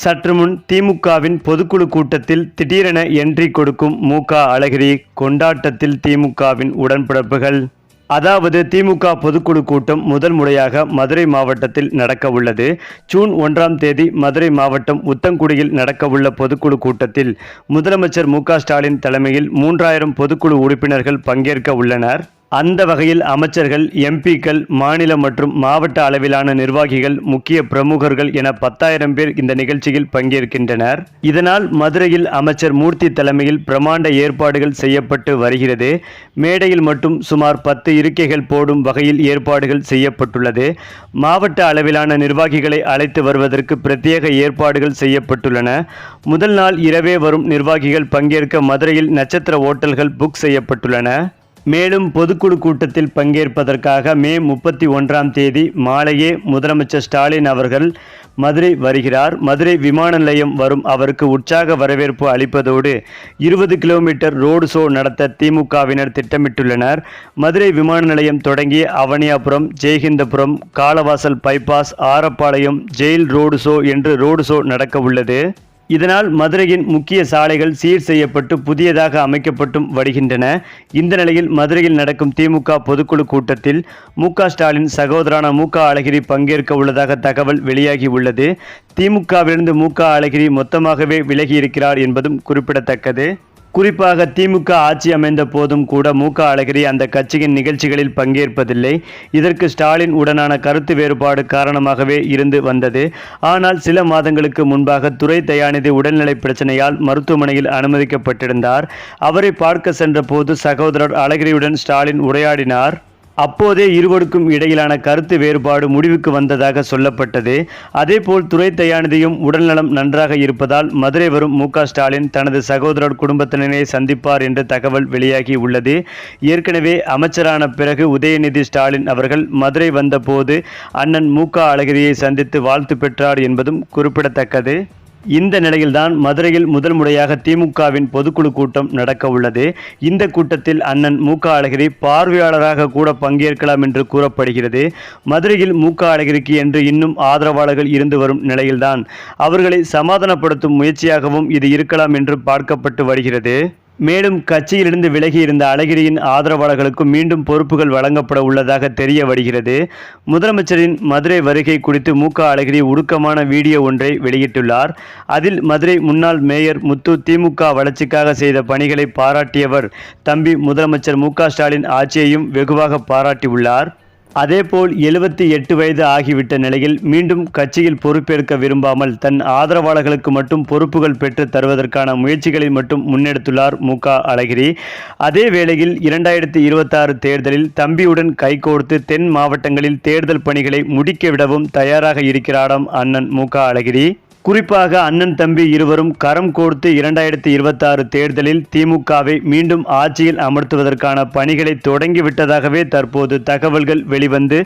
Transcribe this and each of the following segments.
சற்று முன் திமுகவின் பொதுக்குழு கூட்டத்தில் திடீரென என்ட்ரி கொடுக்கும் அழகிரி. கொண்டாட்டத்தில் திமுகவின் உடன்பிறப்புகள். அதாவது திமுக பொதுக்குழு கூட்டம் முதல் முறையாக மதுரை மாவட்டத்தில் நடக்க உள்ளது. ஜூன் 1ஆம் தேதி மதுரை மாவட்டம் உத்தங்குடியில் நடக்கவுள்ள பொதுக்குழு கூட்டத்தில் முதலமைச்சர் ஸ்டாலின் தலைமையில் 3000 பொதுக்குழு உறுப்பினர்கள் பங்கேற்க உள்ளனர். அந்த வகையில் அமைச்சர்கள், எம்பிக்கள், மாநில மற்றும் மாவட்ட அளவிலான நிர்வாகிகள், முக்கிய பிரமுகர்கள் என 10,000 பேர் இந்த நிகழ்ச்சியில் பங்கேற்கின்றனர். இதனால் மதுரையில் அமைச்சர் மூர்த்தி தலைமையில் பிரமாண்ட ஏற்பாடுகள் செய்யப்பட்டு வருகிறது. மேடையில் மட்டும் சுமார் 10 இருக்கைகள் போடும் வகையில் ஏற்பாடுகள் செய்யப்பட்டுள்ளது. மாவட்ட அளவிலான நிர்வாகிகளை அழைத்து வருவதற்கு பிரத்யேக ஏற்பாடுகள் செய்யப்பட்டுள்ளன. முதல் நாள் இரவே வரும் நிர்வாகிகள் பங்கேற்க மதுரையில் நட்சத்திர ஓட்டல்கள் புக் செய்யப்பட்டுள்ளன. மேலும் பொதுக்குழு கூட்டத்தில் பங்கேற்பதற்காக மே 31ஆம் தேதி மாலையே முதலமைச்சர் ஸ்டாலின் அவர்கள் மதுரை வருகிறார். மதுரை விமான நிலையம் வரும் அவருக்கு உற்சாக வரவேற்பு அளிப்பதோடு 20 கிலோமீட்டர் ரோடு ஷோ நடத்த திமுகவினர் திட்டமிட்டுள்ளனர். மதுரை விமான நிலையம் தொடங்கி Avaniyapuram, Jaihindpuram, Kalavasal bypass, Arappalayam, jail road show என்று ரோடு ஷோ நடக்க உள்ளது. இதனால் மதுரையின் முக்கிய சாலைகள் சீர் செய்யப்பட்டு புதியதாக அமைக்கப்பட்டும் வருகின்றன. இந்த நிலையில் மதுரையில் நடக்கும் திமுக பொதுக்குழு கூட்டத்தில் ஸ்டாலின் சகோதரான அழகிரி பங்கேற்க உள்ளதாக தகவல் வெளியாகி உள்ளது. திமுகவிலிருந்து அழகிரி மொத்தமாகவே விலகி இருக்கிறார் என்பதும் குறிப்பிடத்தக்கது. குறிப்பாக திமுக ஆட்சி அமைந்த போதும் கூட அழகிரி அந்த கட்சியின் நிகழ்ச்சிகளில் பங்கேற்பதில்லை. இதற்கு ஸ்டாலின் உடனான கருத்து வேறுபாடு காரணமாகவே இருந்து வந்தது. ஆனால் சில மாதங்களுக்கு முன்பாக துரை தயாநிதி உடல்நிலை பிரச்சனையால் மருத்துவமனையில் அனுமதிக்கப்பட்டிருந்தார். அவரை பார்க்க சென்ற போது சகோதரர் அழகிரியுடன் ஸ்டாலின் உரையாடினார். அப்போதே இருவருக்கும் இடையிலான கருத்து வேறுபாடு முடிவுக்கு வந்ததாக சொல்லப்பட்டது. அதேபோல் துரை தயாநிதியும் உடல்நலம் நன்றாக இருப்பதால் மதுரை வரும் ஸ்டாலின் தனது சகோதரர் குடும்பத்தினரை சந்திப்பார் என்று தகவல் வெளியாகி உள்ளது. ஏற்கனவே அமைச்சரான பிறகு உதயநிதி ஸ்டாலின் அவர்கள் மதுரை வந்தபோது அண்ணன் அழகிரியை சந்தித்து வாழ்த்து பெற்றார் என்பதும் குறிப்பிடத்தக்கது. இந்த நிலையில்தான் மதுரையில் முதல் முறையாக திமுகவின் பொதுக்குழு கூட்டம் நடக்க உள்ளது. இந்த கூட்டத்தில் அண்ணன் அழகிரி பார்வையாளராக கூட பங்கேற்கலாம் என்று கூறப்படுகிறது. மதுரையில் அழகிரிக்கு என்று இன்னும் ஆதரவாளர்கள் இருந்து வரும் நிலையில்தான் அவர்களை சமாதானப்படுத்தும் முயற்சியாகவும் இது இருக்கலாம் என்று பார்க்கப்பட்டு வருகிறது. மேலும் கட்சியிலிருந்து விலகி இருந்த அழகிரியின் ஆதரவாளர்களுக்கும் மீண்டும் பொறுப்புகள் வழங்கப்பட உள்ளதாக தெரிய வருகிறது. முதலமைச்சரின் மதுரை வருகை குறித்து அழகிரி உருக்கமான வீடியோ ஒன்றை வெளியிட்டுள்ளார். அதில் மதுரை முன்னாள் மேயர் முத்து திமுக வளர்ச்சிக்காக செய்த பணிகளை பாராட்டியவர் தம்பி முதலமைச்சர் ஸ்டாலின் ஆட்சியையும் வெகுவாக பாராட்டியுள்ளார். அதேபோல் 78 வயது ஆகிவிட்ட நிலையில் மீண்டும் கட்சியில் பொறுப்பேற்க விரும்பாமல் தன் ஆதரவாளர்களுக்கு மட்டும் பொறுப்புகள் பெற்று தருவதற்கான முயற்சிகளை மட்டும் முன்னெடுத்துள்ளார் அழகிரி. அதே வேளையில் 2026 தேர்தலில் தம்பியுடன் கைகோர்த்து தென் மாவட்டங்களில் தேர்தல் பணிகளை முடிக்கவிடவும் தயாராக இருக்கிறாராம் அண்ணன் அழகிரி. குறிப்பாக அண்ணன் தம்பி இருவரும் கரம் கோர்த்து 2026 தேர்தலில் திமுகவை மீண்டும் ஆட்சியில் அமர்த்துவதற்கான பணிகளை தொடங்கிவிட்டதாகவே தற்போது தகவல்கள் வெளிவந்து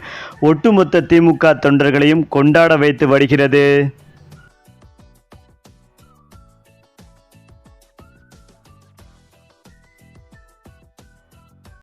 ஒட்டுமொத்த திமுக தொண்டர்களையும் கொண்டாட வைத்து வருகிறது.